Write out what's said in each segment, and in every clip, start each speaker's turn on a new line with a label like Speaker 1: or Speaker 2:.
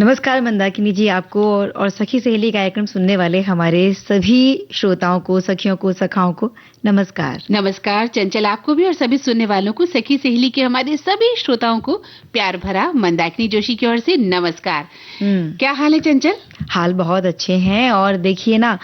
Speaker 1: नमस्कार मंदाकिनी जी, आपको और सखी सहेली कार्यक्रम सुनने वाले हमारे सभी श्रोताओं को, सखियों को, सखाओं को नमस्कार।
Speaker 2: नमस्कार चंचल, आपको भी और सभी सुनने वालों को, सखी सहेली के हमारे सभी श्रोताओं को प्यार भरा मंदाकिनी जोशी की ओर से नमस्कार। क्या हाल है चंचल?
Speaker 1: हाल बहुत अच्छे हैं। और देखिए ना,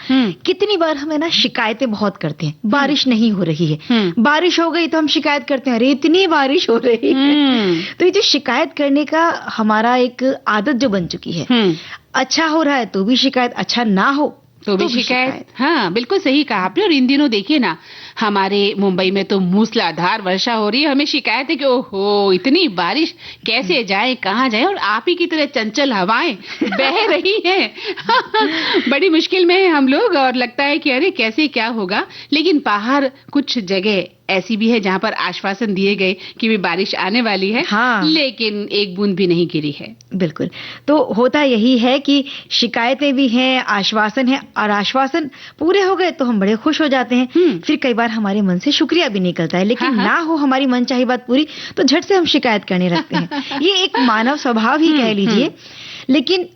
Speaker 1: कितनी बार हमें ना शिकायतें बहुत करते हैं, बारिश नहीं हो रही है, बारिश हो गई तो हम शिकायत करते हैं, अरे इतनी बारिश हो रही है। तो ये जो शिकायत करने का हमारा एक आदत जो बन चुकी है, अच्छा हो रहा है तो भी शिकायत, अच्छा ना हो
Speaker 2: तो भी शिकायत। हाँ, बिल्कुल सही कहा आपने। और इन दिनों देखिए ना, हमारे मुंबई में तो मूसलाधार वर्षा हो रही है। हमें शिकायत है कि ओहो इतनी बारिश, कैसे जाए, कहाँ जाए। और आप ही की तरह चंचल हवाएं बह रही हैं। बड़ी मुश्किल में है हम लोग और लगता है कि अरे कैसे क्या होगा। लेकिन बाहर कुछ जगह ऐसी भी है जहाँ पर आश्वासन दिए गए कि भी बारिश आने वाली है।
Speaker 1: हाँ।
Speaker 2: लेकिन एक बूंद भी नहीं गिरी है।
Speaker 1: बिल्कुल। तो होता यही है कि शिकायतें भी हैं, आश्वासन है, और आश्वासन पूरे हो गए तो हम बड़े खुश हो जाते हैं। फिर कई बार हमारे मन से शुक्रिया भी निकलता है, लेकिन ना हो हमारी मनचाही बात पूरी तो झट से हम शिकायत करने लगते हैं। ये एक मानव स्वभाव ही कह लीजिए। लेकिन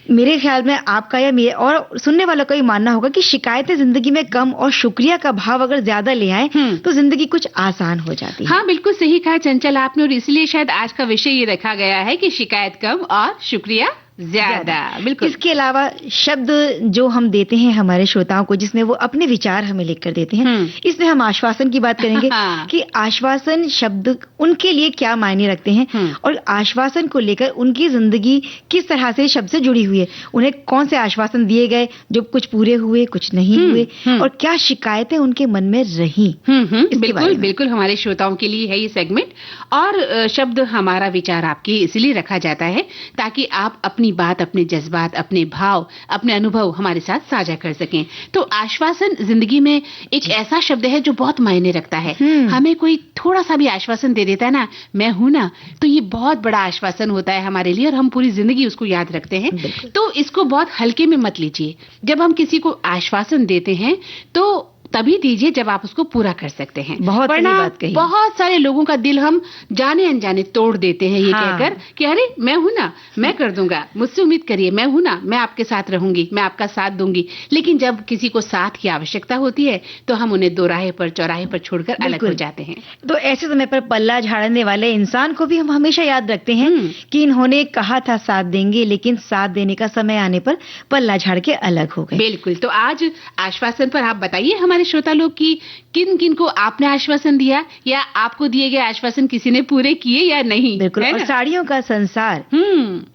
Speaker 1: मेरे ख्याल में आपका या मेरा और सुनने वालों का ही मानना होगा कि शिकायतें जिंदगी में कम और शुक्रिया का भाव अगर ज्यादा ले आए तो जिंदगी कुछ आसान हो जाती है।
Speaker 2: हाँ, बिल्कुल सही कहा चंचल आपने। और इसलिए शायद आज का विषय ये रखा गया है कि शिकायत कम और शुक्रिया ज्यादा। बिल्कुल।
Speaker 1: इसके अलावा शब्द जो हम देते हैं हमारे श्रोताओं को, जिसमें वो अपने विचार हमें लिखकर देते हैं, इसमें हम आश्वासन की बात करेंगे कि आश्वासन शब्द उनके लिए क्या मायने रखते हैं और आश्वासन को लेकर उनकी जिंदगी किस तरह से शब्द से जुड़ी हुई है। उन्हें कौन से आश्वासन दिए गए जो कुछ पूरे हुए, कुछ नहीं हुए, और क्या शिकायतें उनके मन में रही।
Speaker 2: बिल्कुल बिल्कुल, हमारे श्रोताओं के लिए है ये सेगमेंट। और शब्द हमारा विचार आपके इसलिए रखा जाता है ताकि आप अपनी बात, अपने जज्बात, अपने भाव, अपने अनुभव हमारे साथ साझा कर सकें। तो आश्वासन जिंदगी में एक ऐसा शब्द है जो बहुत मायने रखता है। हमें कोई थोड़ा सा भी आश्वासन दे देता है ना, मैं हूं ना, तो ये बहुत बड़ा आश्वासन होता है हमारे लिए और हम पूरी जिंदगी उसको याद रखते हैं। तो इसको बहुत हल्के में मत लीजिए। जब हम किसी को आश्वासन देते हैं तो तभी दीजिए जब आप उसको पूरा कर सकते हैं।
Speaker 1: बहुत सही बात कही।
Speaker 2: बहुत सारे लोगों का दिल हम जाने अनजाने तोड़ देते हैं ये कहकर कि अरे मैं हूं ना, मैं कर दूंगा, मुझसे उम्मीद करिए, मैं हूं ना, मैं आपके साथ रहूंगी, मैं आपका साथ दूंगी। लेकिन जब किसी को साथ की आवश्यकता होती है तो हम उन्हें दोराहे पर, चौराहे पर छोड़कर अलग हो जाते हैं।
Speaker 1: तो ऐसे समय पर पल्ला झाड़ने वाले इंसान को भी हम हमेशा याद रखते हैं कि इन्होंने कहा था साथ देंगे, लेकिन साथ देने का समय आने पर पल्ला झाड़ के अलग हो गए।
Speaker 2: बिल्कुल। तो आज आश्वासन पर आप बताइए हमारे श्रोता लोग की किन किन को आपने आश्वासन दिया या आपको दिए गए आश्वासन किसी ने पूरे किए या नहीं।
Speaker 1: बिल्कुल। और साड़ियों का संसार,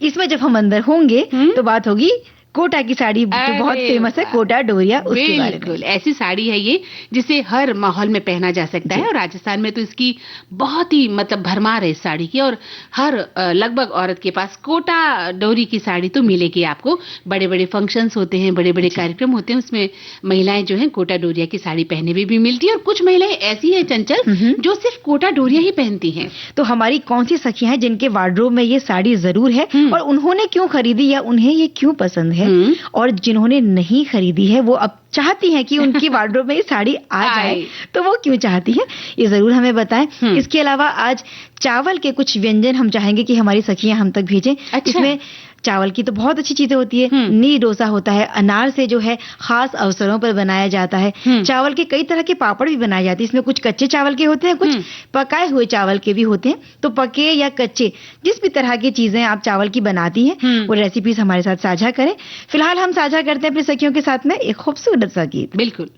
Speaker 1: इसमें जब हम अंदर होंगे तो बात होगी कोटा की साड़ी जो बहुत फेमस है, कोटा डोरिया, उसके बारे में।
Speaker 2: बिल्कुल, ऐसी साड़ी है ये जिसे हर माहौल में पहना जा सकता है। और राजस्थान में तो इसकी बहुत ही मतलब भरमार है इस साड़ी की। और हर लगभग औरत के पास कोटा डोरी की साड़ी तो मिलेगी आपको। बड़े बड़े फंक्शंस होते हैं, बड़े बड़े कार्यक्रम होते हैं, उसमें महिलाएं जो है कोटा डोरिया की साड़ी पहने भी मिलती है। और कुछ महिलाएं ऐसी है चंचल जो सिर्फ कोटा डोरिया ही पहनती हैं।
Speaker 1: तो हमारी कौन सी सखियां हैं जिनके वार्डरोब में ये साड़ी जरूर है और उन्होंने क्यों खरीदी या उन्हें ये क्यों पसंद है, और जिन्होंने नहीं खरीदी है वो अब चाहती हैं कि उनकी वार्डरोब में ये साड़ी आ जाए, तो वो क्यों चाहती है, ये जरूर हमें बताएं। इसके अलावा आज चावल के कुछ व्यंजन हम चाहेंगे कि हमारी सखियां हम तक भेजें। इसमें चावल की तो बहुत अच्छी चीजें होती है। नी डोसा होता है, अनार से जो है खास अवसरों पर बनाया जाता है। चावल के कई तरह के पापड़ भी बनाए जाते हैं। इसमें कुछ कच्चे चावल के होते हैं, कुछ पकाए हुए चावल के भी होते हैं। तो पके या कच्चे जिस भी तरह की चीजें आप चावल की बनाती हैं वो रेसिपीज हमारे साथ साझा करें। फिलहाल हम साझा करते हैं अपनी सखियों के साथ में एक खूबसूरत सा गीत।
Speaker 2: बिल्कुल।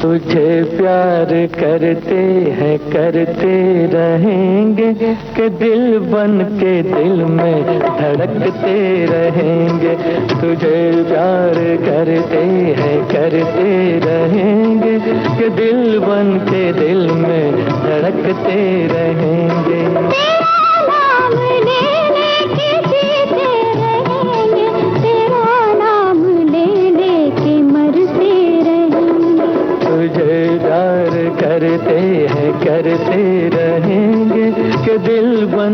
Speaker 3: तुझे प्यार करते हैं, करते रहेंगे कि दिल बन के दिल में धड़कते रहेंगे। तुझे प्यार करते हैं, करते रहेंगे कि दिल बन के दिल में धड़कते रहेंगे। करते हैं, करते रहेंगे कि दिल बन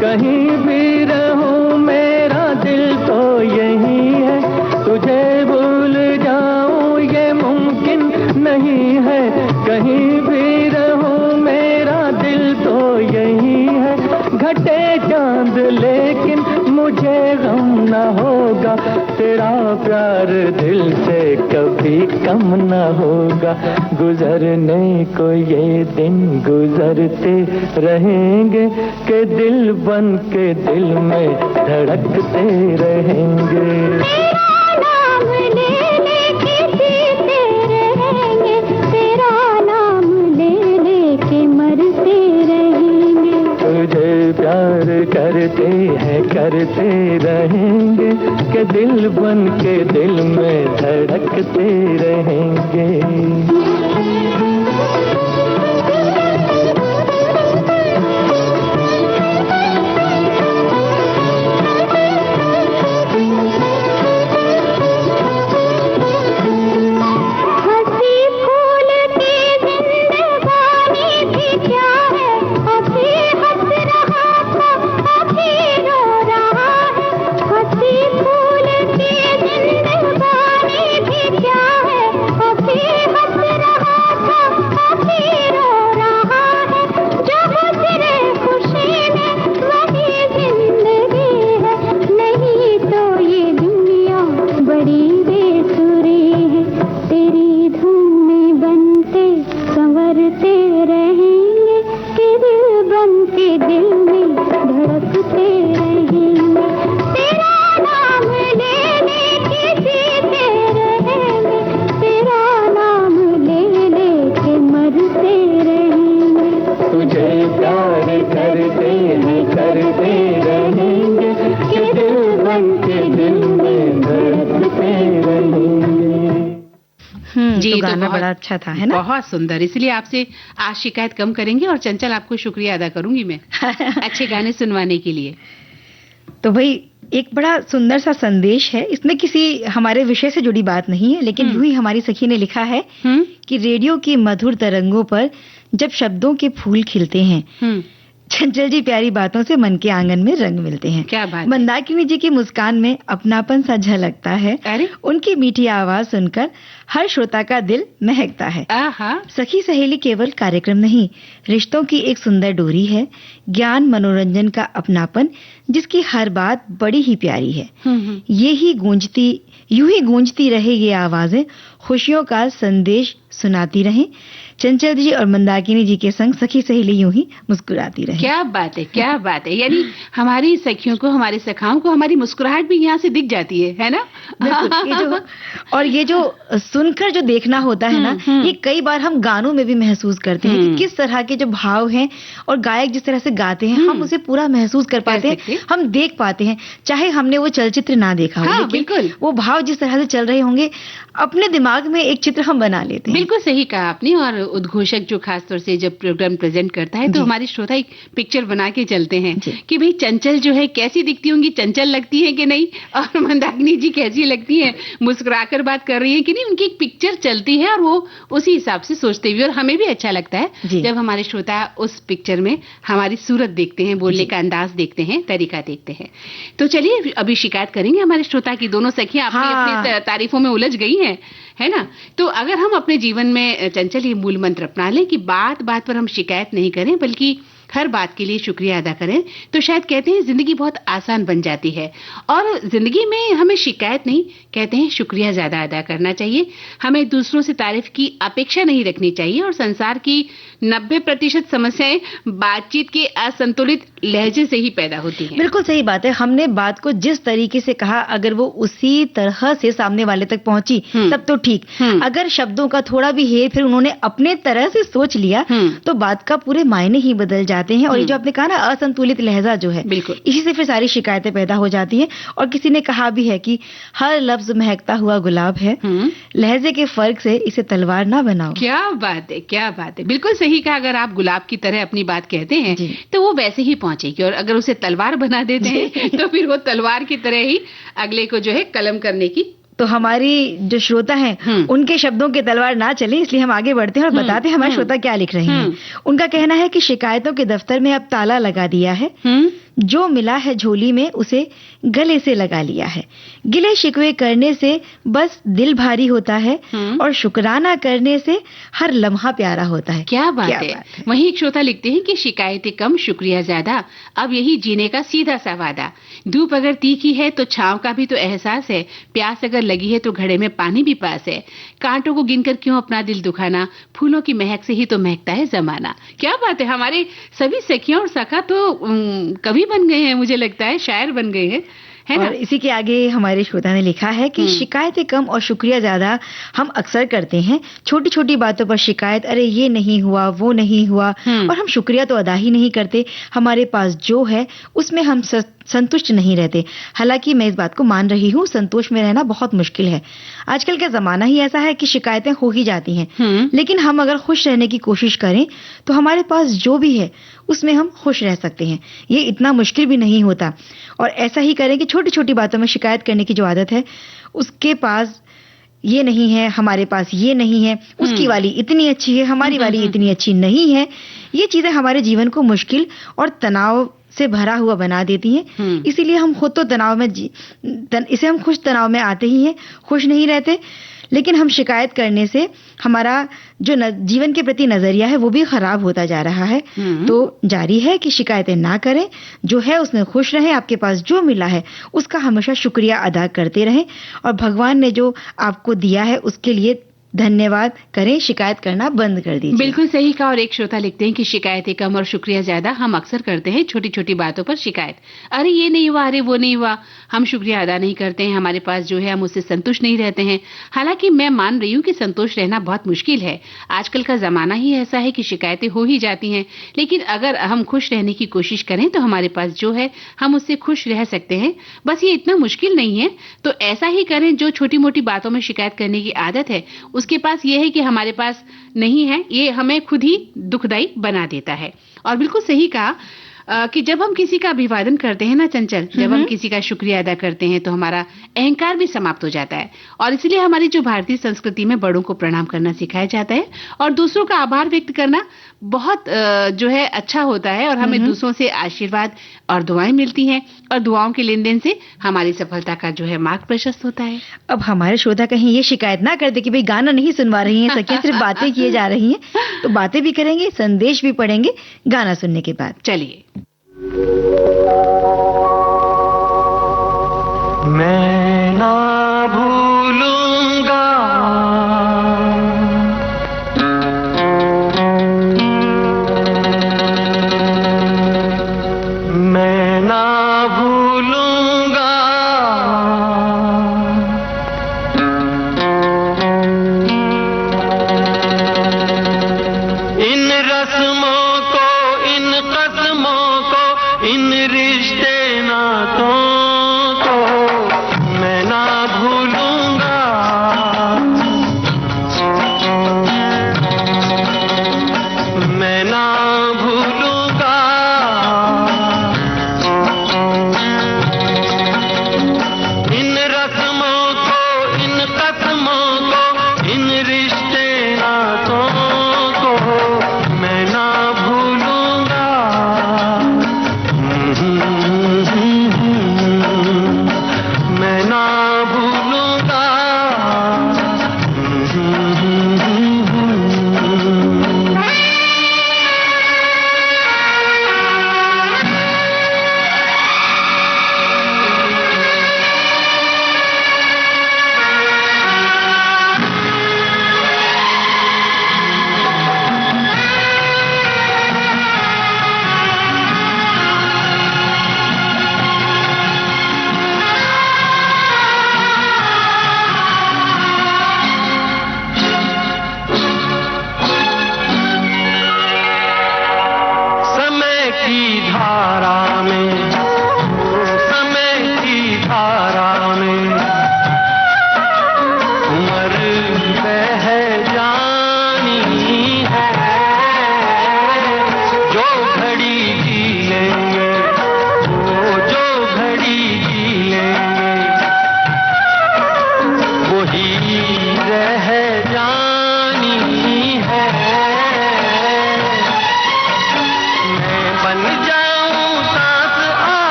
Speaker 3: कहीं भी रहूं मेरा दिल तो यही है, तुझे भूल जाऊं ये मुमकिन नहीं है, कहीं भी रहूं मेरा दिल तो यही है, घटे चांद लेकिन मुझे गम न होगा, तेरा प्यार दिल से कभी कम न होगा, गुजरने को ये दिन गुजरते रहेंगे कि दिल बन के दिल में धड़कते रहेंगे।
Speaker 4: तेरा नाम ले लेके जीते रहेंगे, तेरा नाम ले लेके मरते रहेंगे,
Speaker 3: तुझे प्यार करते रहेंगे कि दिल बन के दिल में धड़कते रहेंगे।
Speaker 1: जी, तो गाना बड़ा अच्छा था, है ना?
Speaker 2: बहुत सुंदर। इसलिए आपसे आज शिकायत कम करेंगे और चंचल आपको शुक्रिया अदा करूंगी मैं अच्छे गाने सुनवाने के लिए।
Speaker 1: तो भाई एक बड़ा सुंदर सा संदेश है, इसमें किसी हमारे विषय से जुड़ी बात नहीं है, लेकिन यूं ही हमारी सखी ने लिखा है कि रेडियो की मधुर तरंगों पर जब शब्दों के फूल खिलते हैं, चंचल जी प्यारी बातों से मन के आंगन में रंग मिलते हैं।
Speaker 2: क्या बात।
Speaker 1: मंदाकिनी जी की मुस्कान में अपनापन सा झलकता है।
Speaker 2: अरे
Speaker 1: उनकी मीठी आवाज सुनकर हर श्रोता का दिल महकता है।
Speaker 2: आहा।
Speaker 1: सखी सहेली केवल कार्यक्रम नहीं, रिश्तों की एक सुंदर डोरी है, ज्ञान मनोरंजन का अपनापन जिसकी हर बात बड़ी ही प्यारी है। यूं ही गूंजती रहे ये आवाजें, खुशियों का संदेश सुनाती रहें। चंचल जी और मंदाकिनी जी के संग सखी सहेली यूं ही मुस्कुराती रहे।
Speaker 2: क्या बात है, क्या बात है। यानी हमारी सखियों को, हमारे सखाओं को हमारी मुस्कुराहट भी यहाँ से दिख जाती है ना?
Speaker 1: ये जो सुनकर जो देखना होता है ना, ये कई बार हम गानों में भी महसूस करते हैं कि किस तरह के जो भाव हैं और गायक जिस तरह से गाते हैं, हम उसे पूरा महसूस कर पाते हैं, हम देख पाते हैं, चाहे हमने वो चलचित्र ना देखा हो, लेकिन वो भाव जिस तरह से चल रहे होंगे, अपने दिमाग में एक चित्र हम बना लेते हैं।
Speaker 2: बिल्कुल सही कहा आपने। और उद्घोषक जो खासतौर से जब प्रोग्राम प्रेजेंट करता है तो हमारे श्रोता एक पिक्चर बना के चलते हैं कि भाई चंचल जो है कैसी दिखती होंगी, चंचल लगती है कि नहीं, और मंदाकिनी जी कैसी लगती है, मुस्कुराकर बात कर रही है कि नहीं, उनकी एक पिक्चर चलती है और वो उसी हिसाब से सोचते हुए, और हमें भी अच्छा लगता है जब हमारे श्रोता उस पिक्चर में हमारी सूरत देखते हैं, बोलने का अंदाज देखते हैं, तरीका देखते हैं। तो चलिए अभी शिकायत करेंगे हमारे श्रोता की। दोनों सखियां अपनी तारीफों में उलझ गई हैं, है ना? तो अगर हम अपने जीवन में चंचल ये मूल मंत्र अपना लें कि बात बात पर हम शिकायत नहीं करें, बल्कि हर बात के लिए शुक्रिया अदा करें, तो शायद कहते हैं जिंदगी बहुत आसान बन जाती है। और जिंदगी में हमें शिकायत नहीं, कहते हैं शुक्रिया ज्यादा अदा करना चाहिए। हमें दूसरों से तारीफ की अपेक्षा नहीं रखनी चाहिए। और संसार की 90% समस्याएं बातचीत के असंतुलित लहजे से ही पैदा होती हैं।
Speaker 1: बिल्कुल सही बात है। हमने बात को जिस तरीके से कहा, अगर वो उसी तरह से सामने वाले तक पहुंची तब तो ठीक। अगर शब्दों का थोड़ा भी हेर फेर उन्होंने अपने तरह से सोच लिया तो बात का पूरे मायने ही बदल जाते जाते हैं और ये जो आपने कहा ना असंतुलित लहजा जो है,
Speaker 2: बिल्कुल।
Speaker 1: इसी से फिर सारी शिकायतें पैदा हो जाती हैं। और किसी ने कहा भी है कि हर लफ्ज महकता हुआ गुलाब है, लहजे के फर्क से इसे तलवार ना बनाओ।
Speaker 2: क्या बात है, क्या बात है, बिल्कुल सही कहा। अगर आप गुलाब की तरह अपनी बात कहते हैं तो वो वैसे ही पहुंचेगी, और अगर उसे तलवार बना देते हैं तो फिर वो तलवार की तरह ही अगले को जो है कलम करने की।
Speaker 1: तो हमारी जो श्रोता हैं उनके शब्दों के तलवार ना चले, इसलिए हम आगे बढ़ते हैं और बताते हैं हमारे श्रोता क्या लिख रहे हैं। उनका कहना है कि शिकायतों के दफ्तर में अब ताला लगा दिया है, जो मिला है झोली में उसे गले से लगा लिया है। गिले शिकवे करने से बस दिल भारी होता है और शुक्राना करने से हर लम्हा प्यारा होता है।
Speaker 2: क्या बात है। वहीं एक श्रोता लिखते हैं कि शिकायतें कम, शुक्रिया ज्यादा, अब यही जीने का सीधा सा वादा। धूप अगर तीखी है तो छांव का भी तो एहसास है, प्यास अगर लगी है तो घड़े में पानी भी पास है। कांटों को गिनकर क्यों अपना दिल दुखाना, फूलों की महक से ही तो महकता है जमाना। क्या बात है। हमारे सभी सखियां और सखा तो कवि बन गए हैं, मुझे लगता है शायर बन गए हैं, है ना?
Speaker 1: और इसी के आगे हमारे श्रोता ने लिखा है कि शिकायतें कम और शुक्रिया ज्यादा हम अक्सर करते हैं। छोटी छोटी बातों पर शिकायत, अरे ये नहीं हुआ, वो नहीं हुआ, और हम शुक्रिया तो अदा ही नहीं करते। हमारे पास जो है उसमें हम संतुष्ट नहीं रहते। हालांकि मैं इस बात को मान रही हूँ, संतोष में रहना बहुत मुश्किल है। आजकल का जमाना ही ऐसा है कि शिकायतें हो ही जाती हैं, लेकिन हम अगर खुश रहने की कोशिश करें तो हमारे पास जो भी है उसमें हम खुश रह सकते हैं। ये इतना मुश्किल भी नहीं होता। और ऐसा ही करें कि छोटी छोटी बातों में शिकायत करने की जो आदत है, उसके पास ये नहीं है, हमारे पास ये नहीं है, उसकी वाली इतनी अच्छी है, हमारी वाली इतनी अच्छी नहीं है, ये चीजें हमारे जीवन को मुश्किल और तनाव से भरा हुआ बना देती हैं। इसीलिए हम खुद तो तनाव में इसे हम खुश तनाव में आते ही हैं, खुश नहीं रहते। लेकिन हम शिकायत करने से हमारा जो जीवन के प्रति नजरिया है वो भी खराब होता जा रहा है। तो जारी है कि शिकायतें ना करें, जो है उसमें खुश रहें, आपके पास जो मिला है उसका हमेशा शुक्रिया अदा करते रहें, और भगवान ने जो आपको दिया है उसके लिए धन्यवाद करें, शिकायत करना बंद कर दीजिए।
Speaker 2: बिल्कुल सही कहा। और एक श्रोता लिखते हैं कि शिकायतें कम और शुक्रिया ज्यादा हम अक्सर करते हैं, छोटी छोटी बातों पर शिकायत, अरे ये नहीं हुआ, अरे वो नहीं हुआ, हम शुक्रिया अदा नहीं करते हैं, हमारे पास जो है हम उससे संतुष्ट नहीं रहते हैं। हालांकि मैं मान रही हूँ कि संतोष रहना बहुत मुश्किल है। आजकल का जमाना ही ऐसा है कि शिकायतें हो ही जाती हैं, लेकिन अगर हम खुश रहने की कोशिश करें तो हमारे पास जो है हम उससे खुश रह सकते हैं। बस ये इतना मुश्किल नहीं है। तो ऐसा ही करें, जो छोटी मोटी बातों में शिकायत करने की आदत है उसके पास ये है कि हमारे पास नहीं है, ये हमें खुद ही दुखदाई बना देता है। और बिल्कुल सही कहा कि जब हम किसी का अभिवादन करते हैं ना चंचल, जब हम किसी का शुक्रिया अदा करते हैं तो हमारा अहंकार भी समाप्त हो जाता है। और इसलिए हमारी जो भारतीय संस्कृति में बड़ों को प्रणाम करना सिखाया जाता है और दूसरों का आभार व्यक्त करना बहुत जो है अच्छा होता है, और हमें दूसरों से आशीर्वाद और दुआएं मिलती हैं, और दुआओं के लेन देन से हमारी सफलता का जो है मार्ग प्रशस्त होता है।
Speaker 1: अब हमारे श्रोता कहीं ये शिकायत ना करते कि भाई गाना नहीं सुनवा रही हैं सखियां, सिर्फ बातें किए जा रही हैं। तो बातें भी करेंगे, संदेश भी पढ़ेंगे गाना सुनने के बाद।
Speaker 2: चलिए।
Speaker 3: मैं ना भूलूंगा मैं ना भूलूंगा इन रस्मों को, इन कस्मों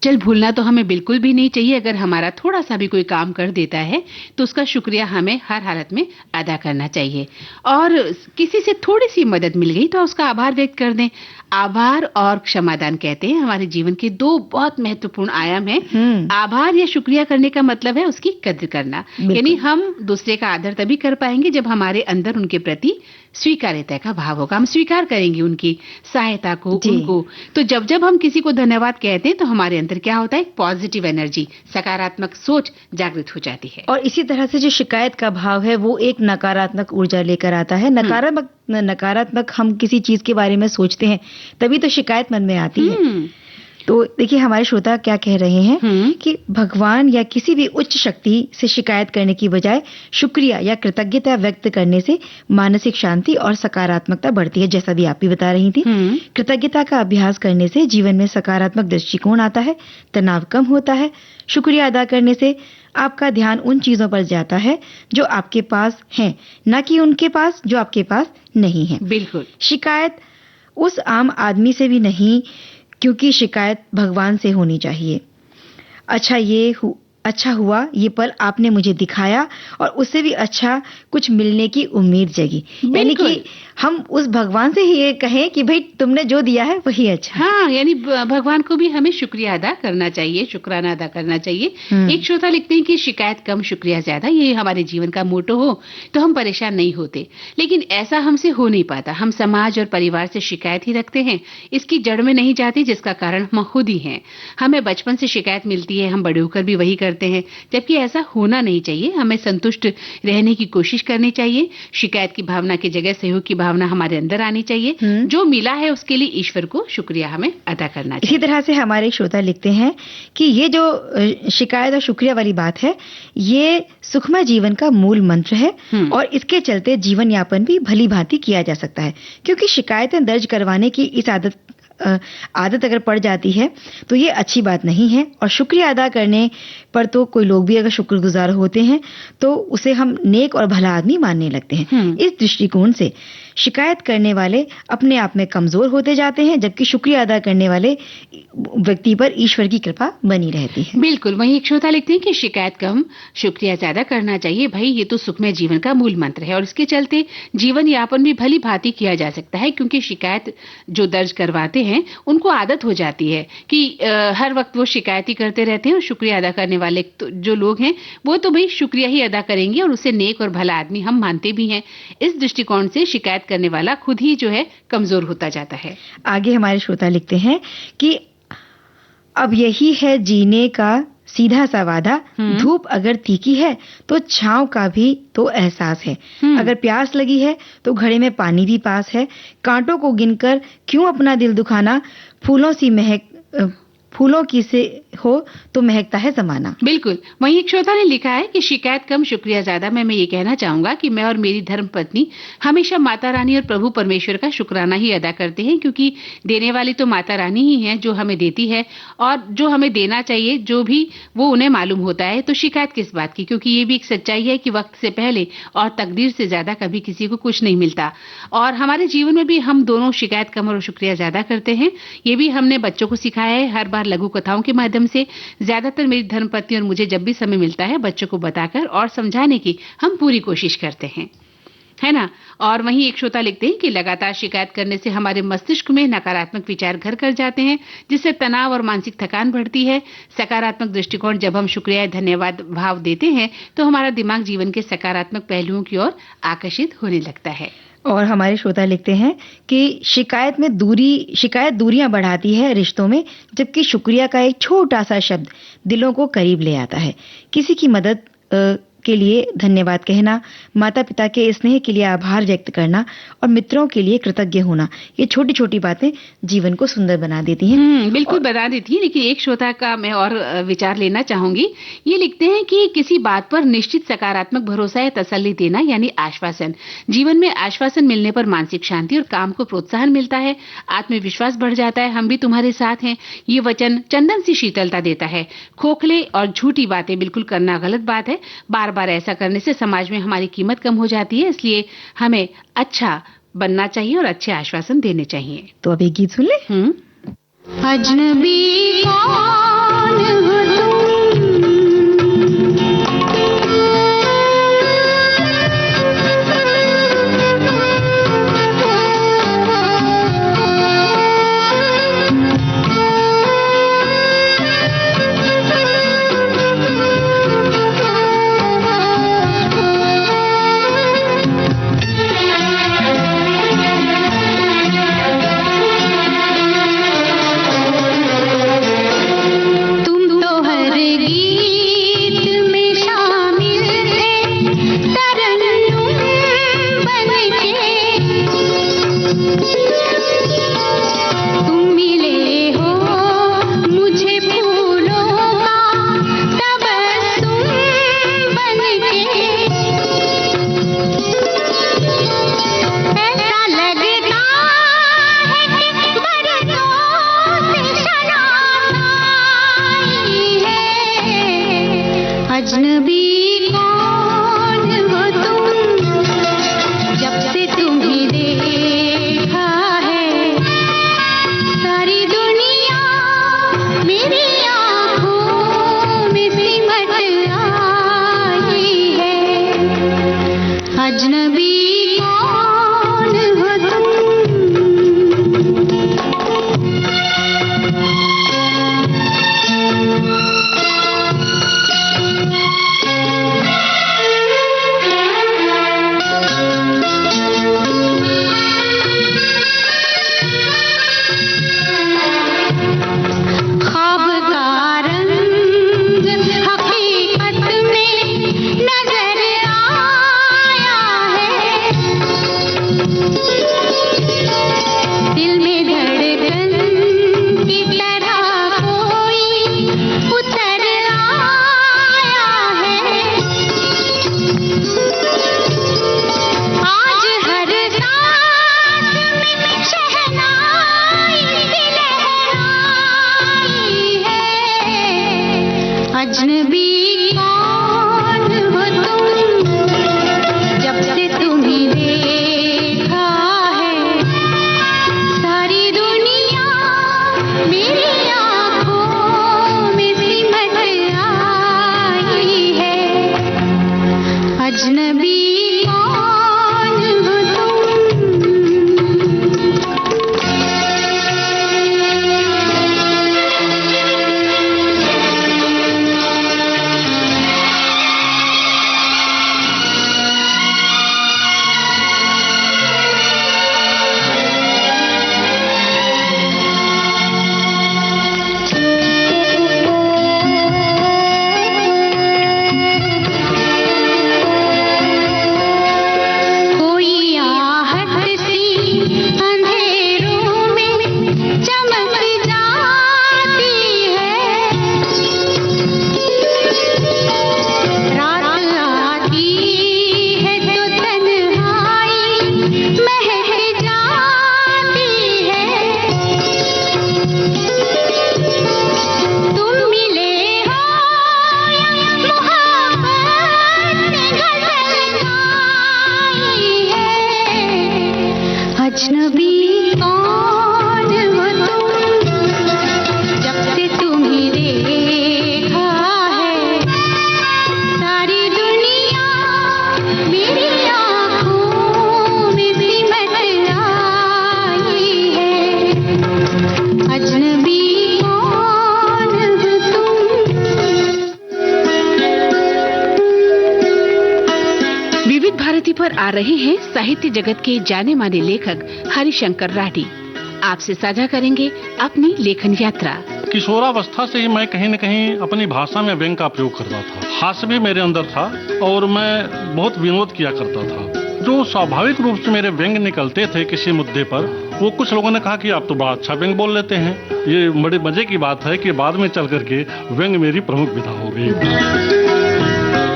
Speaker 2: चल भूलना तो हमें बिल्कुल भी नहीं चाहिए। अगर हमारा थोड़ा सा भी कोई काम कर देता है तो उसका शुक्रिया हमें हर हालत में अदा करना चाहिए। और किसी से थोड़ी सी मदद मिल गई तो उसका आभार व्यक्त कर दें। आभार और क्षमादान कहते हैं हमारे जीवन के दो बहुत महत्वपूर्ण आयाम हैं। आभार या शुक्रिया करने का मतलब है उसकी कद्र करना, यानी हम दूसरे का आदर तभी कर पाएंगे जब हमारे अंदर उनके प्रति स्वीकार्यता का भाव होगा। हम स्वीकार करेंगे उनकी सहायता को, उनको। तो जब जब हम किसी को धन्यवाद कहते हैं तो हमारे अंदर क्या होता है, पॉजिटिव एनर्जी, सकारात्मक सोच जागृत हो जाती है।
Speaker 1: और इसी तरह से जो शिकायत का भाव है वो एक नकारात्मक ऊर्जा लेकर आता है। नकारात्मक हम किसी चीज के बारे में सोचते हैं तभी तो शिकायत मन में आती है। तो देखिए हमारे श्रोता क्या कह रहे हैं कि भगवान या किसी भी उच्च शक्ति से शिकायत करने की बजाय शुक्रिया या कृतज्ञता व्यक्त करने से मानसिक शांति और सकारात्मकता बढ़ती है, जैसा भी आप भी बता रही थी। कृतज्ञता का अभ्यास करने से जीवन में सकारात्मक दृष्टिकोण आता है, तनाव कम होता है। शुक्रिया अदा करने से आपका ध्यान उन चीजों पर जाता है जो आपके पास हैं, न कि उनके पास जो आपके पास नहीं है।
Speaker 2: बिल्कुल।
Speaker 1: शिकायत उस आम आदमी से भी नहीं, क्योंकि शिकायत भगवान से होनी चाहिए। अच्छा हुआ ये पल आपने मुझे दिखाया, और उससे भी अच्छा कुछ मिलने की उम्मीद जगी। यानी कि हम उस भगवान से ही ये कहें कि भाई तुमने जो दिया है वही अच्छा।
Speaker 2: हाँ, यानी भगवान को भी हमें शुक्रिया अदा करना चाहिए, शुक्राना अदा करना चाहिए। एक श्रोता लिखते हैं कि शिकायत कम शुक्रिया ज्यादा, ये हमारे जीवन का मोटो हो तो हम परेशान नहीं होते, लेकिन ऐसा हमसे हो नहीं पाता। हम समाज और परिवार से शिकायत ही रखते हैं, इसकी जड़ में नहीं जाते, जिसका कारण हम खुद ही हैं। हमें बचपन से शिकायत मिलती है, हम बड़े होकर भी वही करते हैं, जबकि ऐसा होना नहीं चाहिए। हमें संतुष्ट रहने की कोशिश करनी चाहिए। शिकायत की भावना की जगह सहयोग की भावना हमारे अंदर आनी चाहिए। जो मिला है उसके लिए ईश्वर को शुक्रिया हमें अदा करना चाहिए।
Speaker 1: इसी तरह से हमारे श्रोता लिखते हैं कि ये जो शिकायत और शुक्रिया वाली बात है, ये सुखमय जीवन का मूल मंत्र है, और इसके चलते जीवन यापन भी भली भांति किया जा सकता है। क्योंकि शिकायतें दर्ज करवाने की इस आदत अगर पड़ जाती है तो ये अच्छी बात नहीं है। और शुक्रिया अदा करने पर तो कोई लोग भी अगर शुक्रगुजार होते हैं तो उसे हम नेक और भला आदमी मानने लगते हैं। इस दृष्टिकोण से शिकायत करने वाले अपने आप में कमजोर होते जाते हैं, जबकि शुक्रिया अदा करने वाले व्यक्ति पर ईश्वर की कृपा बनी रहती है।
Speaker 2: बिल्कुल। वहीं एक श्रोता लिखते हैं कि शिकायत कम शुक्रिया ज्यादा करना चाहिए। भाई ये तो सुखमय जीवन का मूल मंत्र है, और इसके चलते जीवन यापन भी भली भांति किया जा सकता है। क्योंकि शिकायत जो दर्ज करवाते हैं उनको आदत हो जाती है कि हर वक्त वो शिकायत ही करते रहते हैं, और शुक्रिया अदा करने वाले जो लोग हैं वो तो भाई शुक्रिया ही अदा करेंगे, और उसे नेक और भला आदमी हम मानते भी हैं। इस दृष्टिकोण से शिकायत करने वाला खुद ही जो है कमजोर होता जाता है।
Speaker 1: आगे हमारे श्रोता लिखते हैं कि अब यही है जीने का सीधा सा वादा, धूप अगर तीखी है तो छांव का भी तो एहसास है। अगर प्यास लगी है तो घड़े में पानी भी पास है। कांटों को गिनकर क्यों अपना दिल दुखाना, फूलों की से हो तो महकता है जमाना।
Speaker 2: बिल्कुल। वहीं एक श्रोता ने लिखा है कि शिकायत कम शुक्रिया ज्यादा में मैं ये कहना चाहूंगा कि मैं और मेरी धर्मपत्नी हमेशा माता रानी और प्रभु परमेश्वर का शुक्राना ही अदा करते हैं, क्योंकि देने वाली तो माता रानी ही है जो हमें देती है, और जो हमें देना चाहिए जो भी वो उन्हें मालूम होता है। तो शिकायत किस बात की, क्योंकि ये भी एक सच्चाई है कि वक्त से पहले और तकदीर से ज्यादा कभी किसी को कुछ नहीं मिलता। और हमारे जीवन में भी हम दोनों शिकायत कम और शुक्रिया ज्यादा करते हैं। ये भी हमने बच्चों को सिखाया है। हर बार लघु कथाओं के माध्यम से ज्यादातर मेरी धर्मपत्नी और मुझे जब भी समय मिलता है बच्चों को बताकर और समझाने की हम पूरी कोशिश करते हैं, है ना। और वहीं एक श्रोता लिखते हैं कि लगातार शिकायत करने से हमारे मस्तिष्क में नकारात्मक विचार घर कर जाते हैं, जिससे तनाव और मानसिक थकान बढ़ती है। सकारात्मक दृष्टिकोण जब हम शुक्रिया धन्यवाद भाव देते हैं तो हमारा दिमाग जीवन के सकारात्मक पहलुओं की ओर आकर्षित होने लगता है।
Speaker 1: और हमारे श्रोता लिखते हैं कि शिकायत दूरियां बढ़ाती है रिश्तों में, जबकि शुक्रिया का एक छोटा सा शब्द दिलों को करीब ले आता है। किसी की मदद के लिए धन्यवाद कहना, माता पिता के स्नेह के लिए आभार व्यक्त करना और मित्रों के लिए कृतज्ञ होना, ये छोटी छोटी बातें जीवन को सुंदर बना देती हैं।
Speaker 2: बिल्कुल बना देती हैं। लेकिन एक श्रोता का मैं और विचार लेना चाहूंगी। ये लिखते हैं कि किसी बात पर निश्चित सकारात्मक भरोसा या तसल्ली देना, यानी आश्वासन। जीवन में आश्वासन मिलने पर मानसिक शांति और काम को प्रोत्साहन मिलता है, आत्मविश्वास बढ़ जाता है। हम भी तुम्हारे साथ हैं, ये वचन चंदन सी शीतलता देता है। खोखले और झूठी बातें बिल्कुल करना गलत बात है। बार ऐसा करने से समाज में हमारी कीमत कम हो जाती है, इसलिए हमें अच्छा बनना चाहिए और अच्छे आश्वासन देने चाहिए।
Speaker 1: तो अब एक गीत सुन ले।
Speaker 4: अजनबी
Speaker 2: पर आ रहे हैं साहित्य जगत के जाने माने लेखक हरिशंकर राठी। आपसे साझा करेंगे अपनी लेखन यात्रा।
Speaker 5: किशोरावस्था से ही मैं कहीं न कहीं अपनी भाषा में व्यंग का प्रयोग करता था। हास्य भी मेरे अंदर था और मैं बहुत विनोद किया करता था। जो स्वाभाविक रूप से मेरे व्यंग निकलते थे किसी मुद्दे पर, वो कुछ लोगों ने कहा कि आप तो बड़ा अच्छा व्यंग बोल लेते हैं। ये बड़े मजे की बात है कि बाद में चल करके व्यंग मेरी प्रमुख विधा हो गई।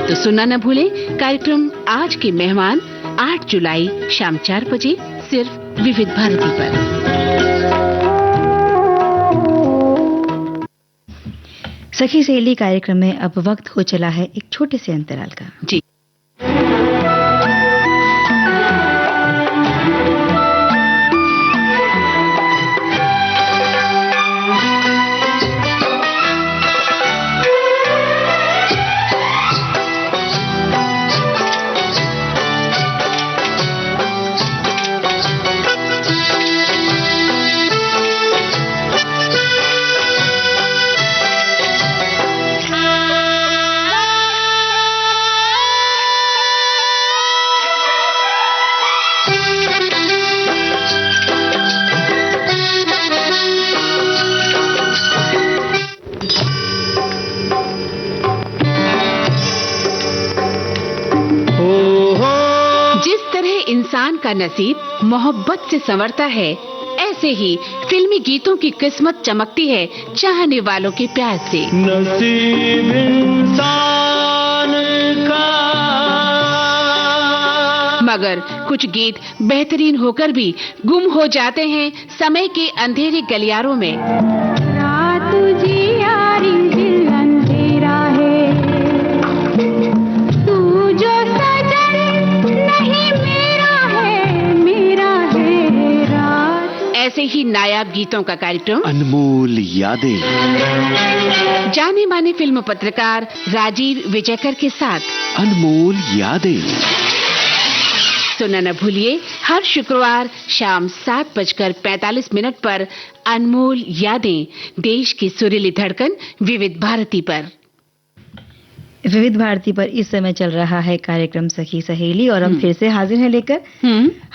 Speaker 2: तो सुनना न भूलें कार्यक्रम आज के मेहमान 8 जुलाई शाम 4 बजे सिर्फ विविध भारती पर।
Speaker 1: सखी सहेली कार्यक्रम में अब वक्त हो चला है एक छोटे से अंतराल का।
Speaker 2: जी। का नसीब मोहब्बत से संवरता है, ऐसे ही फिल्मी गीतों की किस्मत चमकती है चाहने वालों के प्यार से।
Speaker 3: नसीब इंसान का,
Speaker 2: मगर कुछ गीत बेहतरीन होकर भी गुम हो जाते हैं समय के अंधेरे गलियारों में।
Speaker 4: रात जियारी दिल अंधेरा है, तू जो सजन नहीं मेरा है रात।
Speaker 2: ऐसे ही नायाब गीतों का कार्यक्रम
Speaker 6: अनमोल यादें,
Speaker 2: जाने माने फिल्म पत्रकार राजीव विजयकर के साथ
Speaker 6: अनमोल यादें,
Speaker 2: सुनना न भूलिए हर शुक्रवार शाम 7:45 पर अनमोल यादें, देश की सुरीली धड़कन विविध भारती पर।
Speaker 1: विविध भारती पर इस समय चल रहा है कार्यक्रम सखी सहेली, और हम फिर से हाजिर हैं लेकर